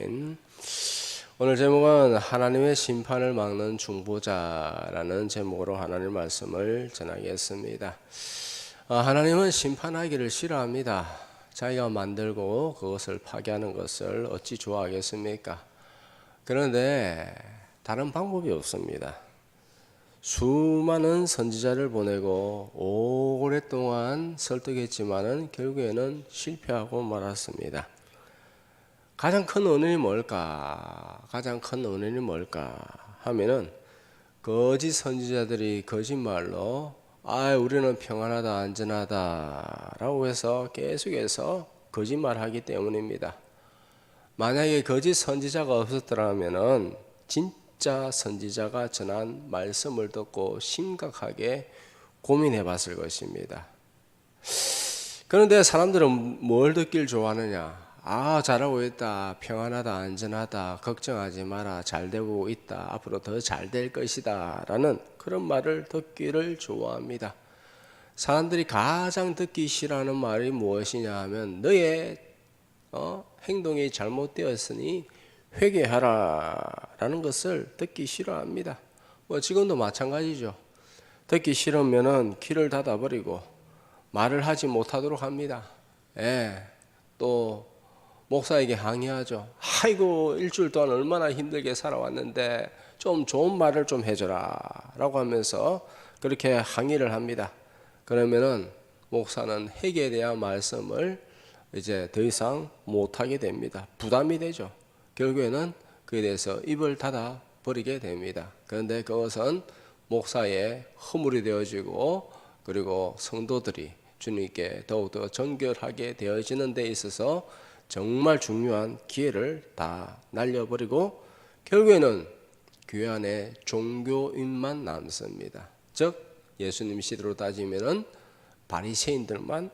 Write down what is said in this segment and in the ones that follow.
오늘 제목은 하나님의 심판을 막는 중보자라는 제목으로 하나님 말씀을 전하겠습니다. 하나님은 심판하기를 싫어합니다. 자기가 만들고 그것을 파괴하는 것을 어찌 좋아하겠습니까? 그런데 다른 방법이 없습니다. 수많은 선지자를 보내고 오랫동안 설득했지만은 결국에는 실패하고 말았습니다. 가장 큰 원인이 뭘까? 하면은 거짓 선지자들이 거짓말로 우리는 평안하다 안전하다 라고 해서 계속해서 거짓말하기 때문입니다. 만약에 거짓 선지자가 없었더라면은 진짜 선지자가 전한 말씀을 듣고 심각하게 고민해 봤을 것입니다. 그런데 사람들은 뭘 듣길 좋아하느냐? 잘하고 있다, 평안하다, 안전하다, 걱정하지 마라, 잘 되고 있다, 앞으로 더 잘 될 것이다 라는 그런 말을 듣기를 좋아합니다. 사람들이 가장 듣기 싫어하는 말이 무엇이냐 하면 너의 행동이 잘못되었으니 회개하라 라는 것을 듣기 싫어합니다. 지금도 마찬가지죠. 듣기 싫으면은 귀를 닫아버리고 말을 하지 못하도록 합니다. 또 목사에게 항의하죠. 아이고 일주일 동안 얼마나 힘들게 살아왔는데 좀 좋은 말을 좀 해줘라 라고 하면서 그렇게 항의를 합니다. 그러면은 목사는 회개에 대한 말씀을 이제 더 이상 못하게 됩니다. 부담이 되죠. 결국에는 그에 대해서 입을 닫아 버리게 됩니다. 그런데 그것은 목사의 허물이 되어지고 그리고 성도들이 주님께 더욱더 정결하게 되어지는 데 있어서 정말 중요한 기회를 다 날려버리고 결국에는 교회 안에 종교인만 남습니다. 즉 예수님 시대로 따지면은 바리새인들만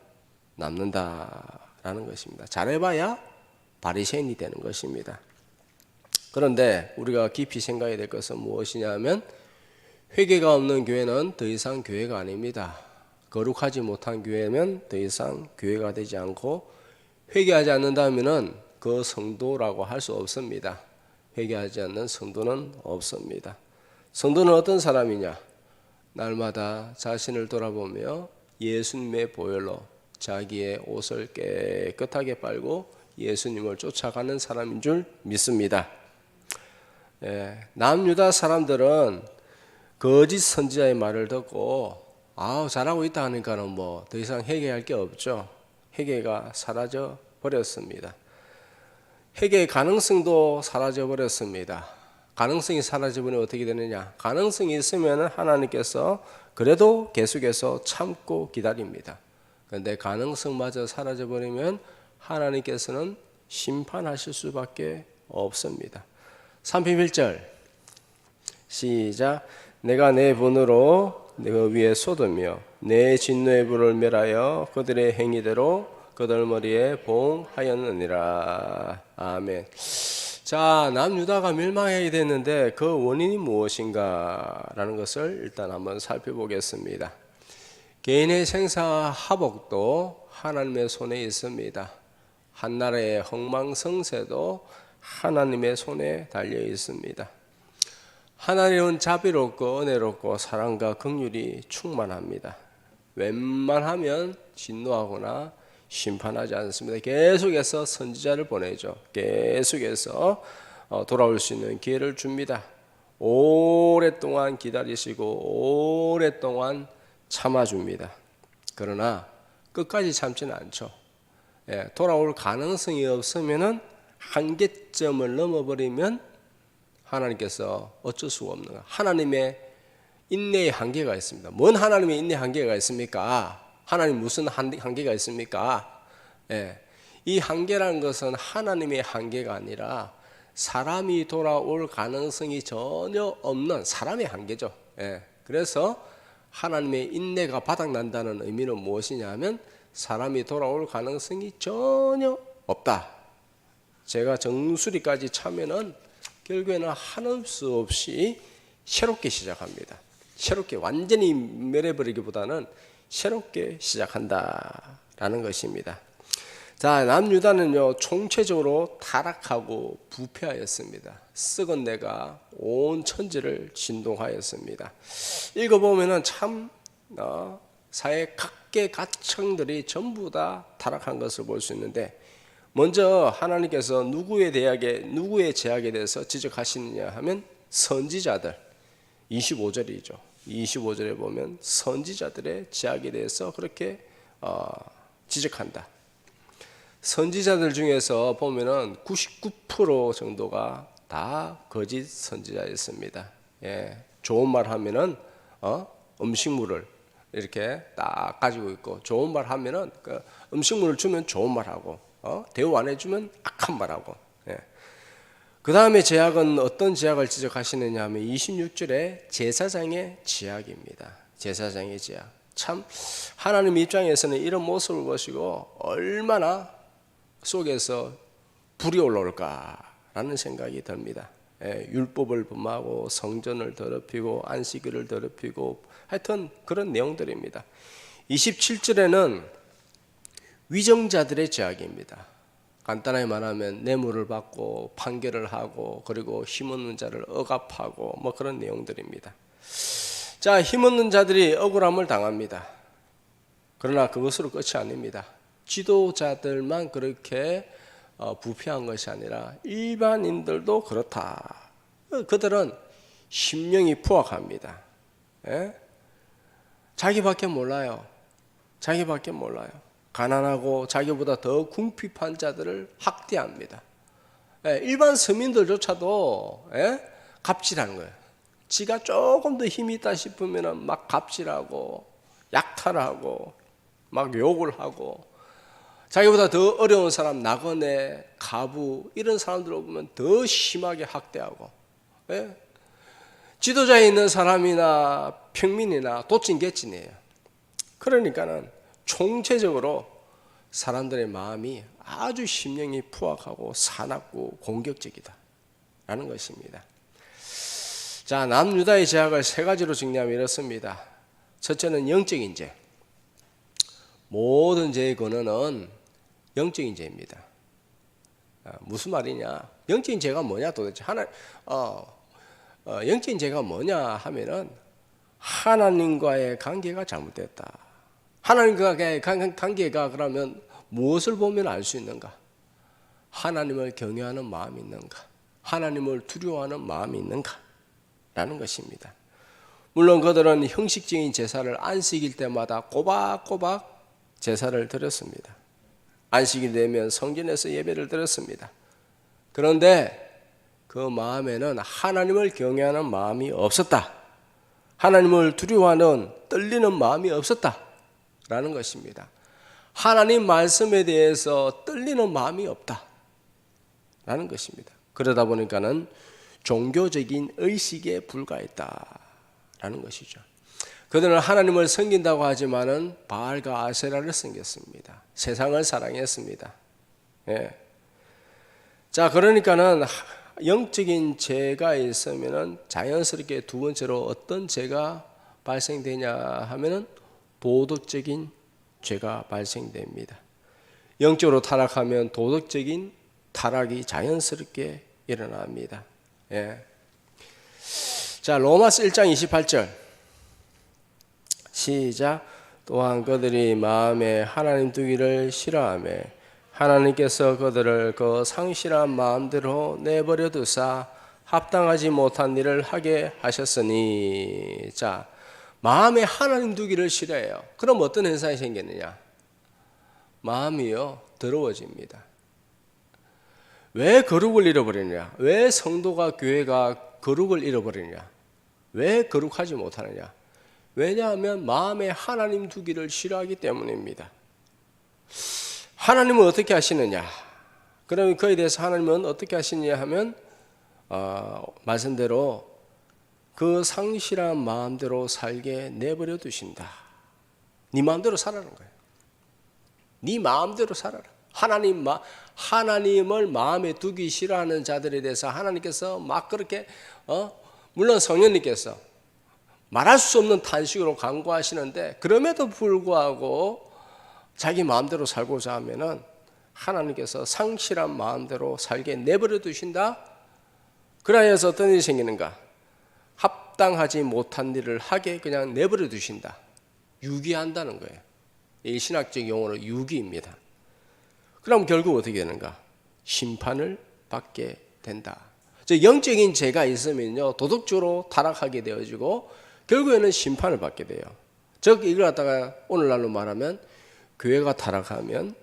남는다라는 것입니다. 잘해봐야 바리새인이 되는 것입니다. 그런데 우리가 깊이 생각해야 될 것은 무엇이냐면 회개가 없는 교회는 더 이상 교회가 아닙니다. 거룩하지 못한 교회면 더 이상 교회가 되지 않고 회개하지 않는다면은 그 성도라고 할 수 없습니다. 회개하지 않는 성도는 없습니다. 성도는 어떤 사람이냐? 날마다 자신을 돌아보며 예수님의 보혈로 자기의 옷을 깨끗하게 빨고 예수님을 쫓아가는 사람인 줄 믿습니다. 남유다 사람들은 거짓 선지자의 말을 듣고 잘하고 있다 하니까는 더 이상 회개할 게 없죠. 회개가 사라져 버렸습니다. 회개의 가능성도 사라져 버렸습니다. 가능성이 사라지면 어떻게 되느냐? 가능성이 있으면 하나님께서 그래도 계속해서 참고 기다립니다. 그런데 가능성마저 사라져 버리면 하나님께서는 심판하실 수밖에 없습니다. 31절 시작. 내가 내 분으로 그 위에 쏟으며 내 진노의 불을 멸하여 그들의 행위대로 그들 머리에 봉하였느니라. 아멘. 자, 남유다가 멸망하게 됐는데 그 원인이 무엇인가 라는 것을 일단 한번 살펴보겠습니다. 개인의 생사화복도 하나님의 손에 있습니다. 한 나라의 흥망성쇠도 하나님의 손에 달려 있습니다. 하나님은 자비롭고 은혜롭고 사랑과 긍휼이 충만합니다. 웬만하면 진노하거나 심판하지 않습니다. 계속해서 선지자를 보내죠. 계속해서 돌아올 수 있는 기회를 줍니다. 오랫동안 기다리시고 오랫동안 참아줍니다. 그러나 끝까지 참지는 않죠. 돌아올 가능성이 없으면은 한계점을 넘어버리면 하나님께서 어쩔 수가 없는 거예요. 하나님의 인내의 한계가 있습니다. 뭔 하나님의 인내의 한계가 있습니까? 하나님 무슨 한계가 있습니까? 이 한계라는 것은 하나님의 한계가 아니라 사람이 돌아올 가능성이 전혀 없는 사람의 한계죠. 그래서 하나님의 인내가 바닥난다는 의미는 무엇이냐면 사람이 돌아올 가능성이 전혀 없다. 제가 정수리까지 차면은 결국에는 한없수 없이 새롭게 시작합니다. 새롭게 완전히 멸해버리기보다는 새롭게 시작한다라는 것입니다. 자, 남유다는요 총체적으로 타락하고 부패하였습니다. 썩은 내가 온 천지를 진동하였습니다. 읽어보면은 참 사회 각계각층들이 전부 다 타락한 것을 볼 수 있는데, 먼저 하나님께서 누구의 제약에 대해서 지적하시느냐 하면 선지자들, 25절이죠. 25절에 보면 선지자들의 제약에 대해서 그렇게 지적한다. 선지자들 중에서 보면은 99% 정도가 다 거짓 선지자였습니다. 예, 좋은 말 하면은 음식물을 이렇게 딱 가지고 있고, 좋은 말 하면은 그 음식물을 주면 좋은 말하고, 대우 안 해주면 악한 말하고. 예. 그 다음에 제약은 어떤 제약을 지적하시느냐 하면 26절에 제사장의 제약입니다. 제사장의 제약. 참 하나님 입장에서는 이런 모습을 보시고 얼마나 속에서 불이 올라올까라는 생각이 듭니다. 예, 율법을 범하고 성전을 더럽히고 안식일을 더럽히고 하여튼 그런 내용들입니다. 27절에는 위정자들의 제약입니다. 간단하게 말하면 뇌물을 받고 판결을 하고 그리고 힘없는 자를 억압하고 뭐 그런 내용들입니다. 자, 힘없는 자들이 억울함을 당합니다. 그러나 그것으로 끝이 아닙니다. 지도자들만 그렇게 부패한 것이 아니라 일반인들도 그렇다. 그들은 심령이 포악합니다. 예? 자기밖에 몰라요. 자기밖에 몰라요. 가난하고 자기보다 더 궁핍한 자들을 학대합니다. 예, 일반 서민들조차도 갑질하는 거예요. 지가 조금 더 힘이 있다 싶으면 막 갑질하고 약탈하고 막 욕을 하고, 자기보다 더 어려운 사람, 나그네, 가부 이런 사람들을 보면 더 심하게 학대하고, 예? 지도자에 있는 사람이나 평민이나 도찐개찐이에요. 그러니까는 총체적으로 사람들의 마음이 아주 심령이 포악하고 사납고 공격적이다라는 것입니다. 자, 남유다의 제약을 세 가지로 정리하면 이렇습니다. 첫째는 영적인 죄. 모든 죄의 근원은 영적인 죄입니다. 무슨 말이냐? 영적인 죄가 뭐냐 도대체? 영적인 죄가 뭐냐 하면은 하나님과의 관계가 잘못됐다. 하나님과의 관계가 그러면 무엇을 보면 알 수 있는가? 하나님을 경외하는 마음이 있는가? 하나님을 두려워하는 마음이 있는가? 라는 것입니다. 물론 그들은 형식적인 제사를 안식일 때마다 꼬박꼬박 제사를 드렸습니다. 안식일 되면 성전에서 예배를 드렸습니다. 그런데 그 마음에는 하나님을 경외하는 마음이 없었다. 하나님을 두려워하는 떨리는 마음이 없었다 라는 것입니다. 하나님 말씀에 대해서 떨리는 마음이 없다 라는 것입니다. 그러다 보니까는 종교적인 의식에 불과했다 라는 것이죠. 그들은 하나님을 섬긴다고 하지만은 바알과 아세라를 섬겼습니다. 세상을 사랑했습니다. 예. 자, 그러니까는 영적인 죄가 있으면은 자연스럽게 두 번째로 어떤 죄가 발생되냐 하면은 도덕적인 죄가 발생됩니다. 영적으로 타락하면 도덕적인 타락이 자연스럽게 일어납니다. 예. 자, 로마서 1장 28절 시작. 또한 그들이 마음에 하나님 두기를 싫어하며 하나님께서 그들을 그 상실한 마음대로 내버려 두사 합당하지 못한 일을 하게 하셨으니. 자, 마음에 하나님 두기를 싫어해요. 그럼 어떤 현상이 생기느냐? 마음이요 더러워집니다. 왜 거룩을 잃어버리느냐? 왜 성도가 교회가 거룩을 잃어버리느냐? 왜 거룩하지 못하느냐? 왜냐하면 마음에 하나님 두기를 싫어하기 때문입니다. 하나님은 어떻게 하시느냐? 그러면 그에 대해서 하나님은 어떻게 하시느냐 하면 말씀대로 그 상실한 마음대로 살게 내버려 두신다. 네 마음대로 살아라는 거예요. 네 마음대로 살아라. 하나님을 마음에 두기 싫어하는 자들에 대해서 하나님께서 막 그렇게 물론 성령님께서 말할 수 없는 탄식으로 간구하시는데, 그럼에도 불구하고 자기 마음대로 살고자 하면은 하나님께서 상실한 마음대로 살게 내버려 두신다. 그러하여서 어떤 일이 생기는가? 합당하지 못한 일을 하게 그냥 내버려 두신다. 유기한다는 거예요. 이 신학적 용어로 유기입니다. 그럼 결국 어떻게 되는가? 심판을 받게 된다. 영적인 죄가 있으면요, 도덕적으로 타락하게 되어지고 결국에는 심판을 받게 돼요. 즉 이걸 갖다가 오늘날로 말하면 교회가 타락하면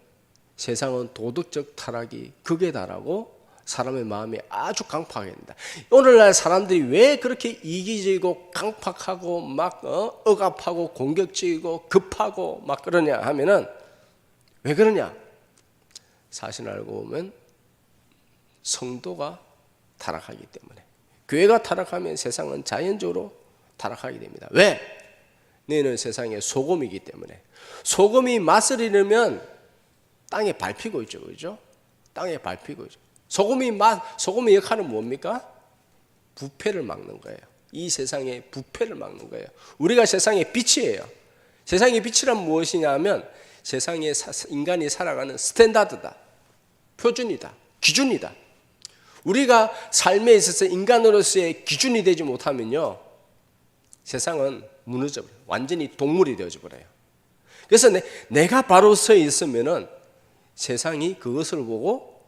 세상은 도덕적 타락이 극에 달하고 사람의 마음이 아주 강팍하게 된다. 오늘날 사람들이 왜 그렇게 이기적이고 강팍하고 막 억압하고 공격적이고 급하고 막 그러냐 하면은 왜 그러냐? 사실 알고 보면 성도가 타락하기 때문에. 교회가 타락하면 세상은 자연적으로 타락하게 됩니다. 왜? 너희는 세상의 소금이기 때문에. 소금이 맛을 잃으면 땅에 밟히고 있죠, 그렇죠? 땅에 밟히고 있죠. 소금의 역할은 뭡니까? 부패를 막는 거예요. 이 세상의 부패를 막는 거예요. 우리가 세상의 빛이에요. 세상의 빛이란 무엇이냐면 세상에 인간이 살아가는 스탠다드다, 표준이다, 기준이다. 우리가 삶에 있어서 인간으로서의 기준이 되지 못하면요, 세상은 무너져버려요. 완전히 동물이 되어져 버려요. 그래서 내가 바로 서 있으면은 세상이 그것을 보고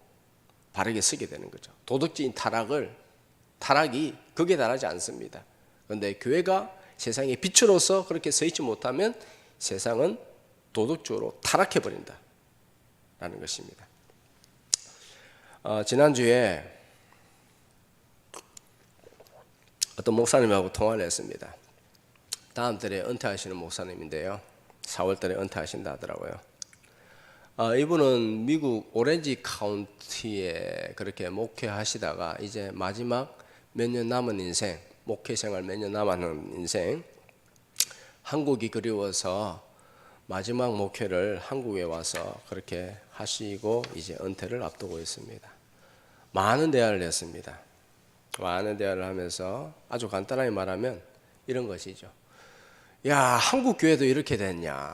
바르게 서게 되는 거죠. 도덕적인 타락이 극에 달하지 않습니다. 그런데 교회가 세상의 빛으로서 그렇게 서 있지 못하면 세상은 도덕적으로 타락해 버린다 라는 것입니다. 지난주에 어떤 목사님하고 통화를 했습니다. 다음 달에 은퇴하시는 목사님인데요, 4월 달에 은퇴하신다 하더라고요. 이분은 미국 오렌지 카운티에 그렇게 목회하시다가 이제 마지막 몇 년 남은 인생, 목회 생활 몇 년 남은 인생, 한국이 그리워서 마지막 목회를 한국에 와서 그렇게 하시고 이제 은퇴를 앞두고 있습니다. 많은 대화를 했습니다. 많은 대화를 하면서 아주 간단하게 말하면 이런 것이죠. 야, 한국 교회도 이렇게 됐냐?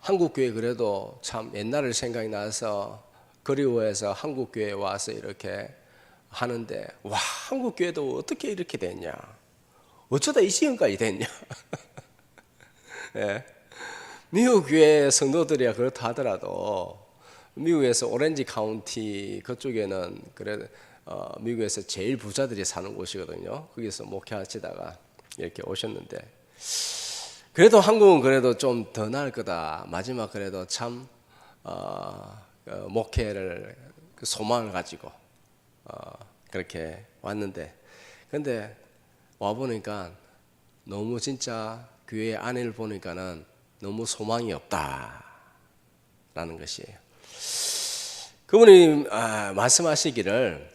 한국 교회 그래도 참 옛날을 생각이 나서 그리워해서 한국 교회에 와서 이렇게 하는데, 와, 한국 교회도 어떻게 이렇게 됐냐? 어쩌다 이 지경까지 됐냐? 네. 미국 교회 성도들이야 그렇다 하더라도 미국에서 오렌지 카운티 그쪽에는 그래 미국에서 제일 부자들이 사는 곳이거든요. 거기서 목회하시다가 이렇게 오셨는데, 그래도 한국은 그래도 좀 더 나을 거다. 마지막 그래도 참 목회를 소망을 가지고 그렇게 왔는데, 근데 와 보니까 너무 진짜 교회 안을 보니까는 너무 소망이 없다라는 것이에요. 그분이 말씀하시기를,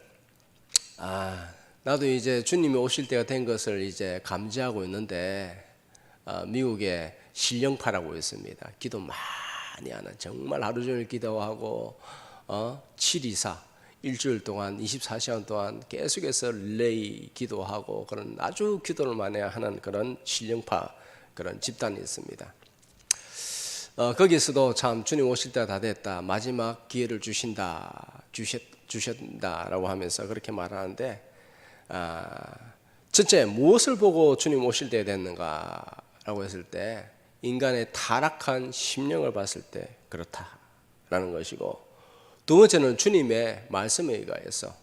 나도 이제 주님이 오실 때가 된 것을 이제 감지하고 있는데, 미국에 신령파라고 있습니다. 기도 많이 하는, 정말 하루 종일 기도하고 724 일주일 동안 24시간 동안 계속해서 릴레이 기도하고 그런 아주 기도를 많이 하는 그런 신령파 그런 집단이 있습니다. 거기서도 참 주님 오실 때가 다 됐다, 마지막 기회를 주셨다라고 하면서 그렇게 말하는데, 첫째 무엇을 보고 주님 오실 때가 됐는가라고 했을 때 인간의 타락한 심령을 봤을 때 그렇다라는 것이고, 두 번째는 주님의 말씀에 의하여서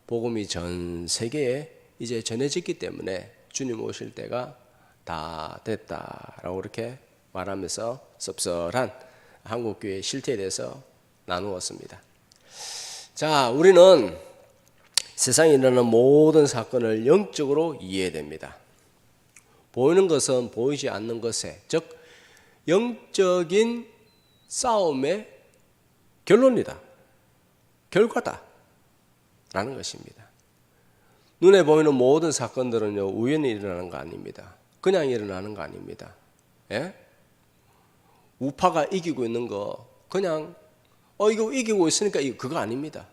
복음이 전 세계에 이제 전해졌기 때문에 주님 오실 때가 다 됐다라고 이렇게 말하면서 섭섭한 한국교회의 실태에 대해서 나누었습니다. 자, 우리는 세상에 일어나는 모든 사건을 영적으로 이해해야 됩니다. 보이는 것은 보이지 않는 것에, 즉 영적인 싸움의 결론이다, 결과다 라는 것입니다. 눈에 보이는 모든 사건들은요, 우연히 일어나는 거 아닙니다. 그냥 일어나는 거 아닙니다. 예? 우파가 이기고 있는 거 그냥 이거 이기고 있으니까 그거 아닙니다.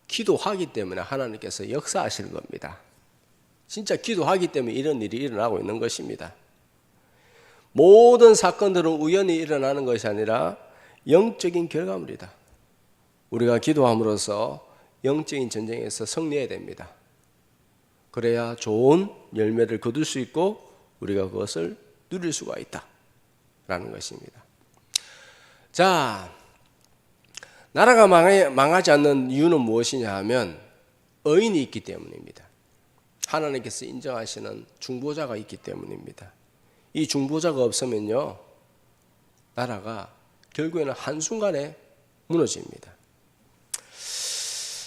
기도하기 때문에 하나님께서 역사하시는 겁니다. 진짜 기도하기 때문에 이런 일이 일어나고 있는 것입니다. 모든 사건들은 우연히 일어나는 것이 아니라 영적인 결과물이다. 우리가 기도함으로써 영적인 전쟁에서 승리해야 됩니다. 그래야 좋은 열매를 거둘 수 있고 우리가 그것을 누릴 수가 있다라는 것입니다. 자, 나라가 망하지 않는 이유는 무엇이냐 하면 의인이 있기 때문입니다. 하나님께서 인정하시는 중보자가 있기 때문입니다. 이 중보자가 없으면요, 나라가 결국에는 한순간에 무너집니다.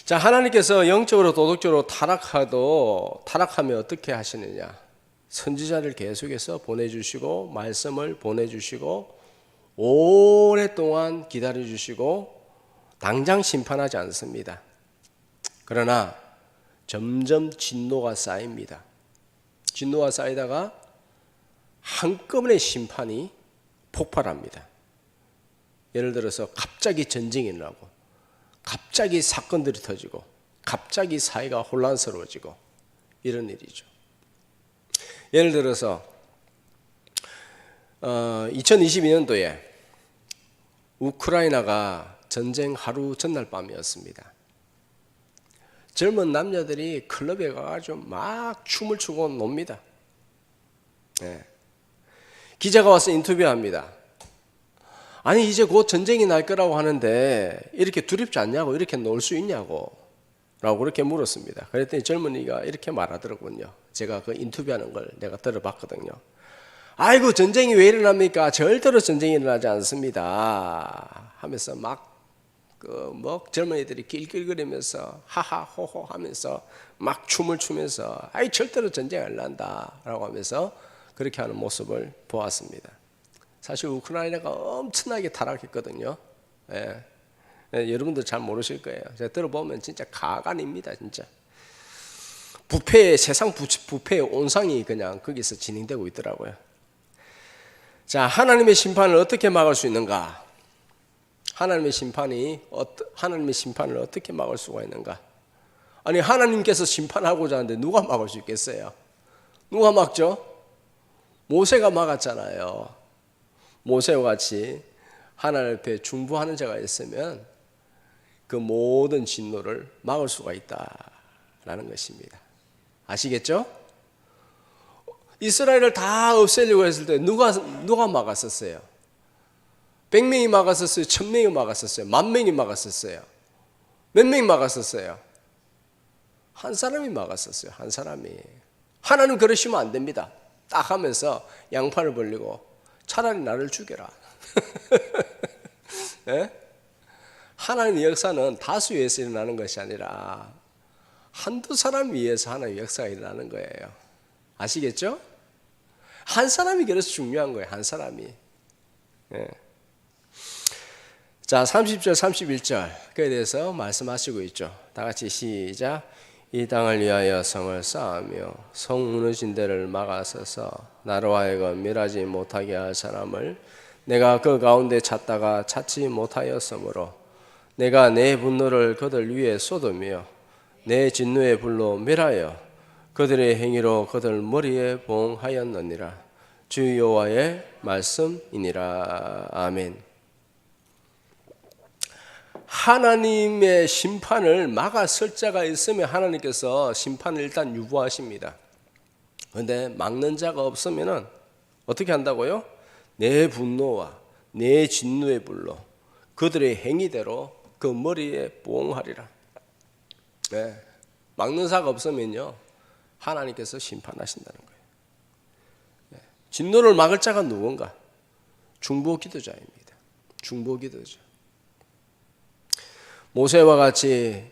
자, 하나님께서 영적으로 도덕적으로 타락하면 어떻게 하시느냐? 선지자를 계속해서 보내주시고 말씀을 보내주시고 오랫동안 기다려주시고 당장 심판하지 않습니다. 그러나 점점 진노가 쌓입니다. 진노가 쌓이다가 한꺼번에 심판이 폭발합니다. 예를 들어서 갑자기 전쟁이 일어나고 갑자기 사건들이 터지고 갑자기 사회가 혼란스러워지고 이런 일이죠. 예를 들어서 2022년도에 우크라이나가 전쟁 하루 전날 밤이었습니다. 젊은 남자들이 클럽에 가가지고 막 춤을 추고 놉니다. 네. 기자가 와서 인터뷰합니다. 아니 이제 곧 전쟁이 날 거라고 하는데 이렇게 두렵지 않냐고, 이렇게 놀 수 있냐고 라고 그렇게 물었습니다. 그랬더니 젊은이가 이렇게 말하더라고요. 제가 그 인터뷰하는 걸 내가 들어봤거든요. 아이고 전쟁이 왜 일어납니까? 절대로 전쟁이 일어나지 않습니다 하면서 막 젊은이들이 낄낄거리면서 하하 호호 하면서 막 춤을 추면서 아이 절대로 전쟁이 안 난다 라고 하면서 그렇게 하는 모습을 보았습니다. 사실 우크라이나가 엄청나게 타락했거든요. 예. 여러분들 잘 모르실 거예요. 제가 들어보면 진짜 가관입니다. 진짜 세상 부패의 온상이 그냥 거기서 진행되고 있더라고요. 자, 하나님의 심판을 어떻게 막을 수 있는가? 하나님의 심판을 어떻게 막을 수가 있는가? 아니 하나님께서 심판하고자 하는데 누가 막을 수 있겠어요? 누가 막죠? 모세가 막았잖아요. 모세와 같이 하나님 앞에 중보하는 자가 있으면 그 모든 진노를 막을 수가 있다라는 것입니다. 아시겠죠? 이스라엘을 다 없애려고 했을 때 누가 막았었어요? 100명이 막았었어요? 1000명이 막았었어요? 10,000명이 막았었어요? 몇 명이 막았었어요? 한 사람이 막았었어요. 한 사람이. 하나님 그러시면 안 됩니다. 딱 하면서 양팔을 벌리고 차라리 나를 죽여라. 네? 하나님의 역사는 다수 위해서 일어나는 것이 아니라 한두 사람 위해서 하나님의 역사가 일어나는 거예요. 아시겠죠? 한 사람이 그래서 중요한 거예요. 한 사람이. 네. 자, 30절 31절 그에 대해서 말씀하시고 있죠. 다 같이 시작. 이 땅을 위하여 성을 쌓으며 성 무너진 데를 막아서서 나로 하여금 멸하지 못하게 할 사람을 내가 그 가운데 찾다가 찾지 못하였으므로 내가 내 분노를 그들 위에 쏟으며 내 진노의 불로 멸하여 그들의 행위로 그들 머리에 봉하였느니라. 주 여호와의 말씀이니라. 아멘. 하나님의 심판을 막아설 자가 있으면 하나님께서 심판을 일단 유보하십니다. 그런데 막는 자가 없으면 어떻게 한다고요? 내 분노와 내 진노의 불로 그들의 행위대로 그 머리에 봉하리라. 네. 막는 자가 없으면요 하나님께서 심판하신다는 거예요. 네. 진노를 막을 자가 누군가? 중보 기도자입니다. 중보 기도자. 모세와 같이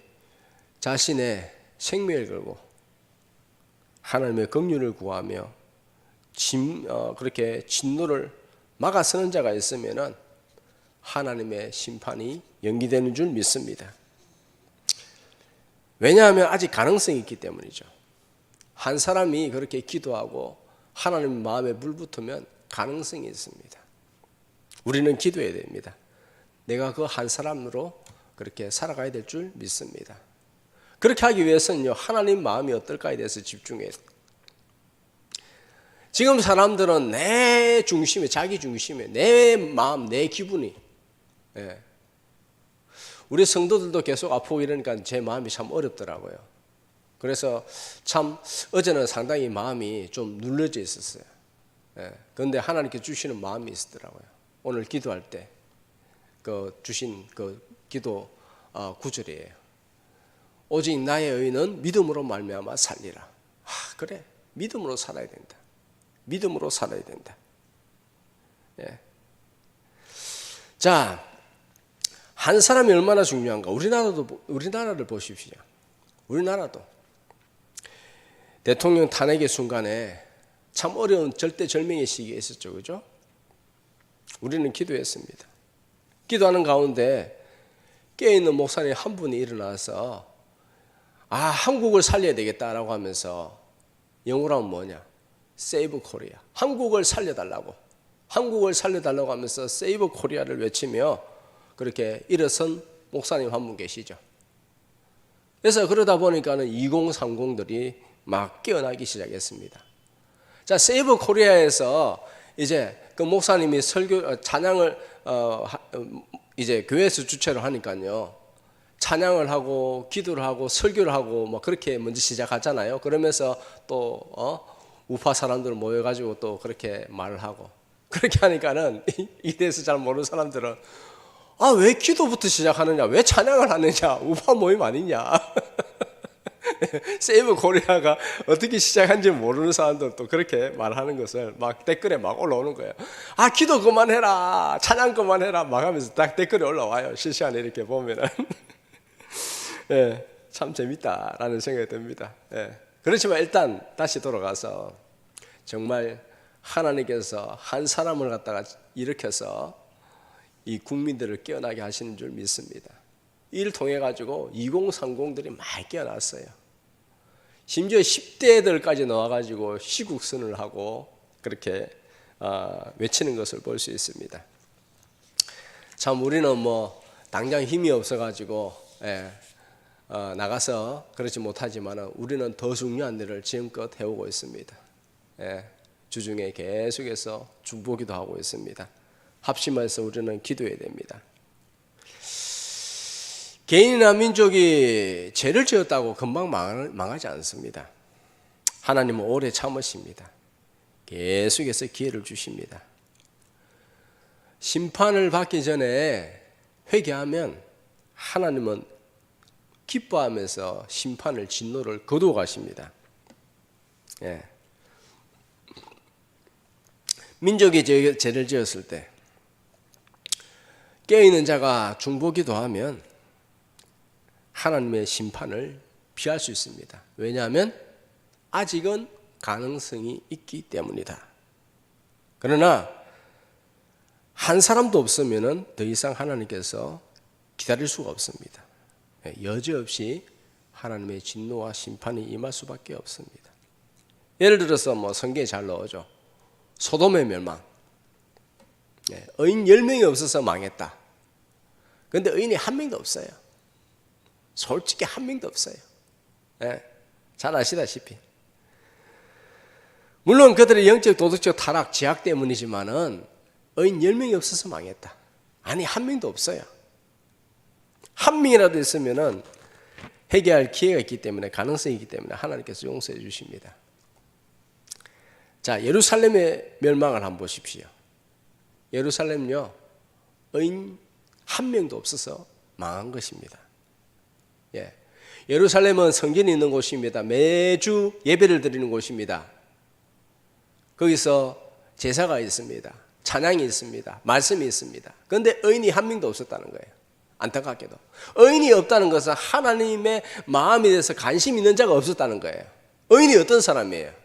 자신의 생명을 걸고 하나님의 긍휼을 구하며 그렇게 진노를 막아서는 자가 있으면은 하나님의 심판이 연기되는 줄 믿습니다. 왜냐하면 아직 가능성이 있기 때문이죠. 한 사람이 그렇게 기도하고 하나님 마음에 물 붙으면 가능성이 있습니다. 우리는 기도해야 됩니다. 내가 그 한 사람으로 그렇게 살아가야 될 줄 믿습니다. 그렇게 하기 위해서는요 하나님 마음이 어떨까에 대해서 집중해야 돼요. 지금 사람들은 내 중심에, 자기 중심에, 내 마음, 내 기분이 우리 성도들도 계속 아프고 이러니까 제 마음이 참 어렵더라고요. 그래서 참 어제는 상당히 마음이 좀 눌러져 있었어요. 그런데 하나님께 주시는 마음이 있었더라고요. 오늘 기도할 때 그 주신 그 기도 구절이에요. 오직 나의 의는 믿음으로 말미암아 살리라. 그래, 믿음으로 살아야 된다. 믿음으로 살아야 된다. 예. 자, 한 사람이 얼마나 중요한가? 우리나라를 보십시오. 우리나라도 대통령 탄핵의 순간에 참 어려운 절대절명의 시기에 있었죠, 그죠? 우리는 기도했습니다. 기도하는 가운데 깨어있는 목사님 한 분이 일어나서 한국을 살려야 되겠다라고 하면서 영어로 하면 뭐냐? Save Korea. 한국을 살려달라고 하면서 Save Korea를 외치며 그렇게 일어선 목사님 한 분 계시죠. 그래서 그러다 보니까는 2030들이 막 깨어나기 시작했습니다. 자, 세이브 코리아에서 이제 그 목사님이 찬양을 이제 교회에서 주최를 하니까요. 찬양을 하고 기도를 하고 설교를 하고 뭐 그렇게 먼저 시작하잖아요. 그러면서 또 우파 사람들 모여가지고 또 그렇게 말을 하고 그렇게 하니까는 이 대해서 잘 모르는 사람들은 왜 기도부터 시작하느냐, 왜 찬양을 하느냐, 우파 모임 아니냐. 세이브 코리아가 어떻게 시작한지 모르는 사람들도 그렇게 말하는 것을 막 댓글에 막 올라오는 거예요. 기도 그만해라, 찬양 그만해라 막 하면서 딱 댓글이 올라와요. 실시간에 이렇게 보면은. 예, 참 재밌다라는 생각이 듭니다. 예. 그렇지만 일단 다시 돌아가서 정말 하나님께서 한 사람을 갖다가 일으켜서 이 국민들을 깨어나게 하시는 줄 믿습니다. 이를 통해 가지고 2030들이 많이 깨어났어요. 심지어 10대들까지 나와가지고 시국선을 하고 그렇게 외치는 것을 볼 수 있습니다. 참 우리는 뭐 당장 힘이 없어가지고 나가서 그렇지 못하지만 우리는 더 중요한 일을 지금껏 해오고 있습니다. 주중에 계속해서 중보기도 하고 있습니다. 합심해서 우리는 기도해야 됩니다. 개인이나 민족이 죄를 지었다고 금방 망하지 않습니다. 하나님은 오래 참으십니다. 계속해서 기회를 주십니다. 심판을 받기 전에 회개하면 하나님은 기뻐하면서 심판을 진노를 거두어 가십니다. 민족이 죄를 지었을 때 깨어있는 자가 중보기도 하면 하나님의 심판을 피할 수 있습니다. 왜냐하면 아직은 가능성이 있기 때문이다. 그러나 한 사람도 없으면 더 이상 하나님께서 기다릴 수가 없습니다. 여지없이 하나님의 진노와 심판이 임할 수밖에 없습니다. 예를 들어서 뭐 성경에 잘 나오죠. 소돔의 멸망. 의인 10명이 없어서 망했다. 그런데 의인이 한 명도 없어요. 솔직히 한 명도 없어요. 잘 아시다시피. 물론 그들의 영적 도덕적 타락, 제약 때문이지만은 의인 10명이 없어서 망했다. 아니, 한 명도 없어요. 한 명이라도 있으면은 회개할 기회가 있기 때문에, 가능성이 있기 때문에 하나님께서 용서해 주십니다. 자, 예루살렘의 멸망을 한번 보십시오. 예루살렘요, 의인 한 명도 없어서 망한 것입니다. 예루살렘은 성전이 있는 곳입니다. 매주 예배를 드리는 곳입니다. 거기서 제사가 있습니다. 찬양이 있습니다. 말씀이 있습니다. 그런데 의인이 한 명도 없었다는 거예요. 안타깝게도. 의인이 없다는 것은 하나님의 마음에 대해서 관심 있는 자가 없었다는 거예요. 의인이 어떤 사람이에요?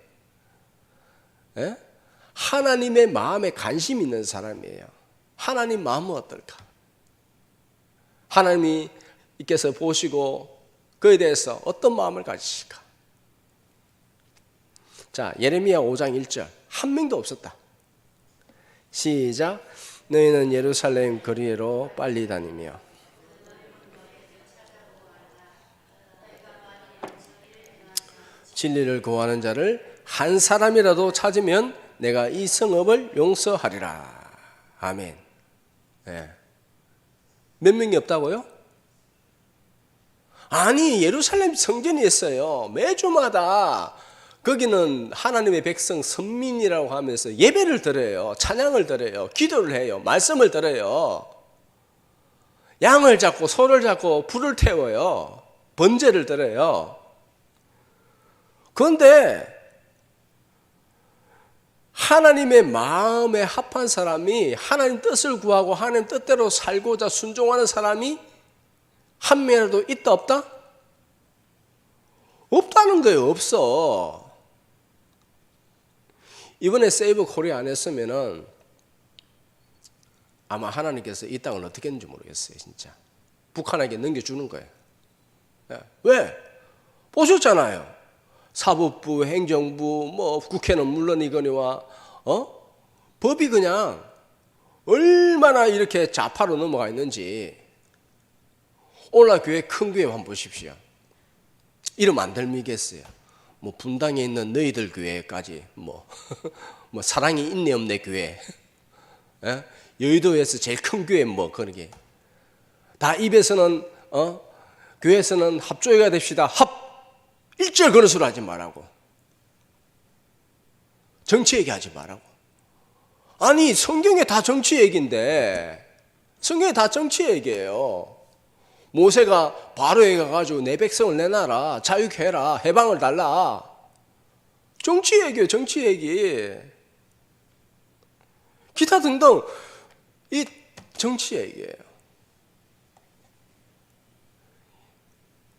하나님의 마음에 관심 있는 사람이에요. 하나님 마음은 어떨까? 하나님께서 보시고 그에 대해서 어떤 마음을 가지실까? 자, 예레미야 5장 1절. 한 명도 없었다. 시작. 너희는 예루살렘 거리로 빨리 다니며 진리를 구하는 자를 한 사람이라도 찾으면 내가 이 성읍을 용서하리라. 아멘. 몇 명이 없다고요? 아니, 예루살렘 성전이 있어요. 매주마다 거기는 하나님의 백성 선민이라고 하면서 예배를 드려요. 찬양을 드려요. 기도를 해요. 말씀을 드려요. 양을 잡고 소를 잡고 불을 태워요. 번제를 드려요. 그런데 하나님의 마음에 합한 사람이, 하나님 뜻을 구하고 하나님 뜻대로 살고자 순종하는 사람이 한 명이라도 있다 없다? 없다는 거예요. 없어. 이번에 세이브 코리아 안 했으면은 아마 하나님께서 이 땅을 어떻게 했는지 모르겠어요. 진짜 북한에게 넘겨주는 거예요. 왜? 보셨잖아요. 사법부, 행정부, 뭐 국회는 물론이거니와 법이 그냥 얼마나 이렇게 좌파로 넘어가 있는지. 오늘날 교회, 큰 교회 한번 보십시오. 이름 안 들미겠어요. 뭐 분당에 있는 너희들 교회까지 뭐 사랑이 있네 없네 교회, 여의도에서 제일 큰 교회 뭐 그런 게 다 입에서는 교회에서는 합조회가 됩시다. 일절 그런 소리 하지 말라고. 정치 얘기하지 말라고. 아니, 성경에 다 정치 얘기인데, 성경에 다 정치 얘기예요. 모세가 바로에 가가지고 내 백성을 내놔라, 자유케 해라, 해방을 달라. 정치 얘기예요. 정치 얘기. 기타 등등 이 정치 얘기예요.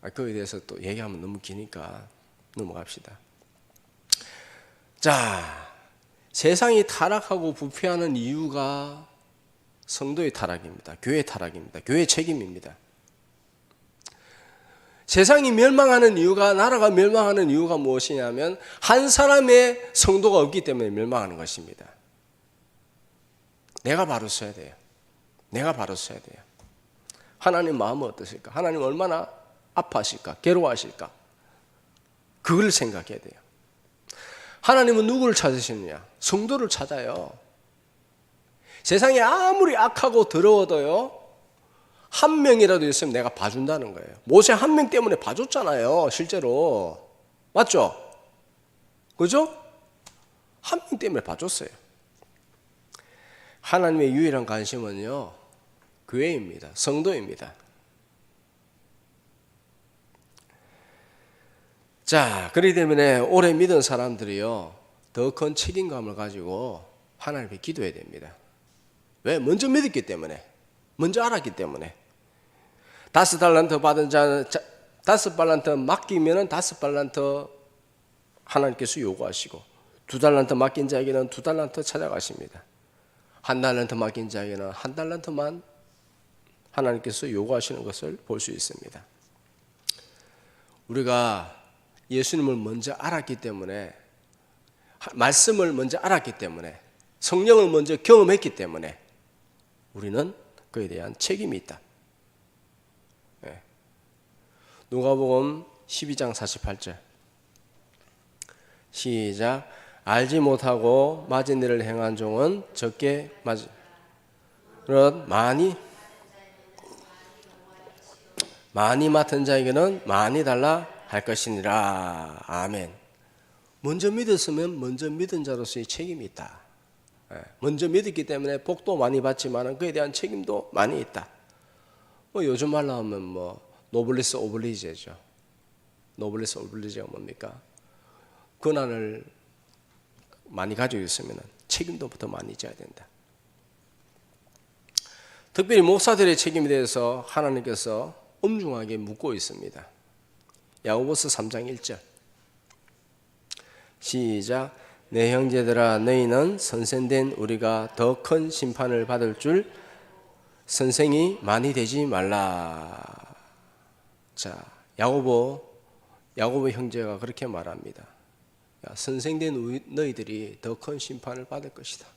그거에 대해서 또 얘기하면 너무 기니까 넘어갑시다. 자, 세상이 타락하고 부패하는 이유가 성도의 타락입니다. 교회의 타락입니다. 교회의 책임입니다. 세상이 멸망하는 이유가, 나라가 멸망하는 이유가 무엇이냐면 한 사람의 성도가 없기 때문에 멸망하는 것입니다. 내가 바로 서야 돼요. 내가 바로 서야 돼요. 하나님 마음은 어떠실까? 하나님 얼마나 아파하실까? 괴로워하실까? 그걸 생각해야 돼요. 하나님은 누구를 찾으시느냐? 성도를 찾아요. 세상이 아무리 악하고 더러워도요, 한 명이라도 있으면 내가 봐준다는 거예요. 모세 한 명 때문에 봐줬잖아요. 실제로. 맞죠? 그죠? 한 명 때문에 봐줬어요. 하나님의 유일한 관심은요, 교회입니다. 성도입니다. 자, 그렇기 때문에 오래 믿은 사람들이요, 더 큰 책임감을 가지고 하나님께 기도해야 됩니다. 왜? 먼저 믿었기 때문에, 먼저 알았기 때문에. 5달란트 받은 자는 5달란트 맡기면은 5달란트 하나님께서 요구하시고, 2달란트 맡긴 자에게는 2달란트 찾아가십니다. 1달란트 맡긴 자에게는 1달란트만 하나님께서 요구하시는 것을 볼 수 있습니다. 우리가 예수님을 먼저 알았기 때문에, 말씀을 먼저 알았기 때문에, 성령을 먼저 경험했기 때문에 우리는 그에 대한 책임이 있다. 누가복음 12장 48절 시작. 알지 못하고 맞은 일을 행한 종은 적게 맞으 많이 맡은 자에게는 많이 달라 할 것이니라. 아멘. 먼저 믿었으면 먼저 믿은 자로서의 책임이 있다. 먼저 믿었기 때문에 복도 많이 받지만 그에 대한 책임도 많이 있다. 요즘 말로 하면 노블리스 오블리제죠. 노블리스 오블리제가 뭡니까? 권한을 많이 가지고 있으면 책임도 더 많이 져야 된다. 특별히 목사들의 책임에 대해서 하나님께서 엄중하게 묻고 있습니다. 야고보서 3장 1절 시작. 내 형제들아, 너희는 선생된 우리가 더 큰 심판을 받을 줄 선생이 많이 되지 말라. 자, 야고보 형제가 그렇게 말합니다. 선생된 너희들이 더 큰 심판을 받을 것이다.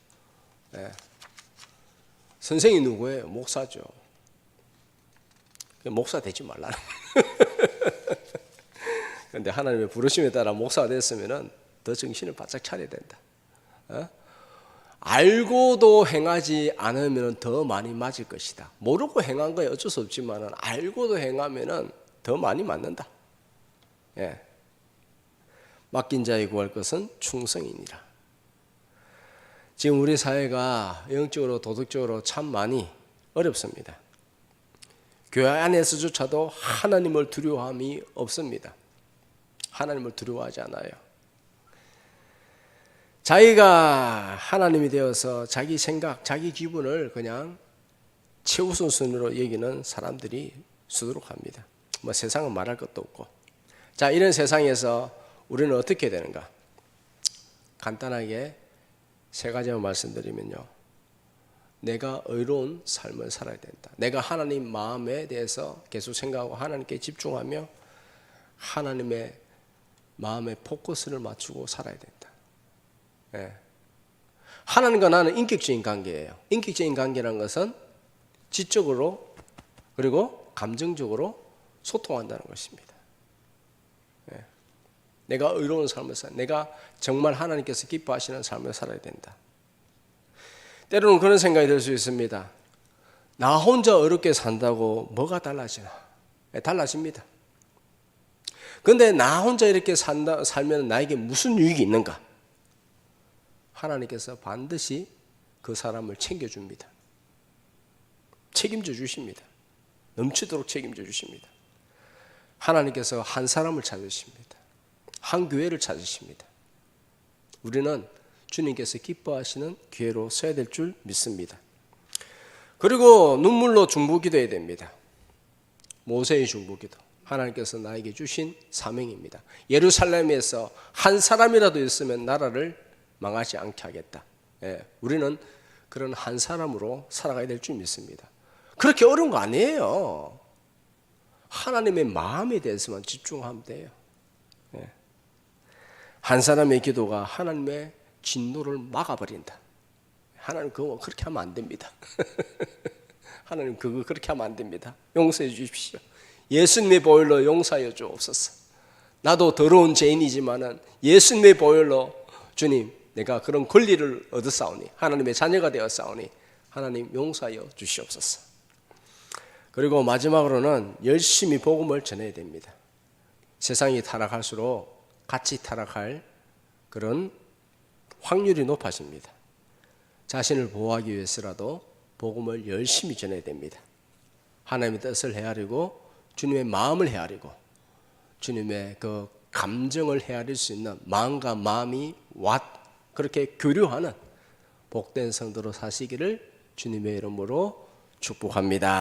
선생이 누구예요? 목사죠. 목사 되지 말라는. 그런데 하나님의 부르심에 따라 목사가 됐으면 더 정신을 바짝 차려야 된다. 알고도 행하지 않으면 더 많이 맞을 것이다. 모르고 행한 거에 어쩔 수 없지만 알고도 행하면 더 많이 맞는다. 예. 맡긴 자의 구할 것은 충성이니라. 지금 우리 사회가 영적으로 도덕적으로 참 많이 어렵습니다. 교회 안에서조차도 하나님을 두려워함이 없습니다. 하나님을 두려워하지 않아요. 자기가 하나님이 되어서 자기 생각, 자기 기분을 그냥 최우선순위로 여기는 사람들이 수두룩합니다. 뭐 세상은 말할 것도 없고. 자, 이런 세상에서 우리는 어떻게 되는가? 간단하게 세 가지만 말씀드리면요. 내가 의로운 삶을 살아야 된다. 내가 하나님 마음에 대해서 계속 생각하고 하나님께 집중하며 하나님의 마음에 포커스를 맞추고 살아야 된다. 예. 하나님과 나는 인격적인 관계예요. 인격적인 관계라는 것은 지적으로 그리고 감정적으로 소통한다는 것입니다. 예. 내가 의로운 삶을 살아야, 내가 정말 하나님께서 기뻐하시는 삶을 살아야 된다. 때로는 그런 생각이 들 수 있습니다. 나 혼자 어렵게 산다고 뭐가 달라지나? 예, 달라집니다. 그런데 나 혼자 이렇게 살면 나에게 무슨 유익이 있는가? 하나님께서 반드시 그 사람을 챙겨줍니다. 책임져 주십니다. 넘치도록 책임져 주십니다. 하나님께서 한 사람을 찾으십니다. 한 교회를 찾으십니다. 우리는 주님께서 기뻐하시는 교회로 서야 될 줄 믿습니다. 그리고 눈물로 중보기도해야 됩니다. 모세의 중보기도. 하나님께서 나에게 주신 사명입니다. 예루살렘에서 한 사람이라도 있으면 나라를 망하지 않게 하겠다. 예, 우리는 그런 한 사람으로 살아가야 될 줄 믿습니다. 그렇게 어려운 거 아니에요. 하나님의 마음에 대해서만 집중하면 돼요. 예. 한 사람의 기도가 하나님의 진노를 막아버린다. 하나님 그거 그렇게 하면 안 됩니다. 하나님 그거 그렇게 하면 안 됩니다. 용서해 주십시오. 예수님의 보혈로 용서하여 주옵소서. 나도 더러운 죄인이지만은 예수님의 보혈로 주님 내가 그런 권리를 얻었사오니 하나님의 자녀가 되었사오니 하나님 용서하여 주시옵소서. 그리고 마지막으로는 열심히 복음을 전해야 됩니다. 세상이 타락할수록 같이 타락할 그런 확률이 높아집니다. 자신을 보호하기 위해서라도 복음을 열심히 전해야 됩니다. 하나님의 뜻을 헤아리고 주님의 마음을 헤아리고 주님의 그 감정을 헤아릴 수 있는 마음과 마음이 그렇게 교류하는 복된 성도로 사시기를 주님의 이름으로 축복합니다.